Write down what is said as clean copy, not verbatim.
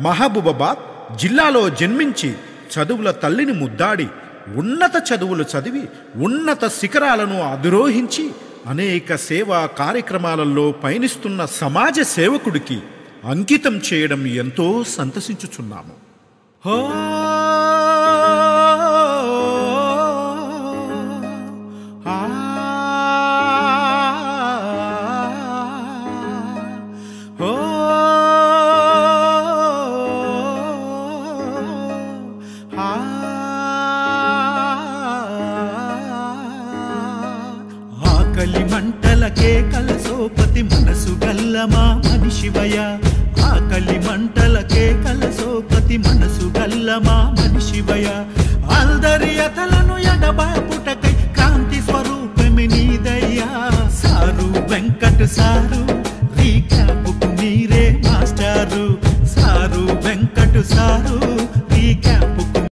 మహబూబాబాద్ జిల్లాలో జన్మించి చదువుల తల్లిని ముద్దాడి ఉన్నత చదువులు చదివి ఉన్నత శిఖరాలను అధిరోహించి అనేక సేవా కార్యక్రమాలలో పయనిస్తున్న సమాజ సేవకుడికి అంకితం చేయడం ఎంతో సంతసించుచున్నాము. ఆకలి మంటలకే కలసోపతి మనసు గల్లమా మనిషివయ, ఆకలి మంటలకే కలసోపతి మనసు గల్లమా మనిషివయ, అందరి అతలను ఎడబాపుటకై కాంతి స్వరూపమి నీదయ్యా. సారు వెంకట సారు రీక్యాపుకు మీరే మాస్టారు, సారు వెంకట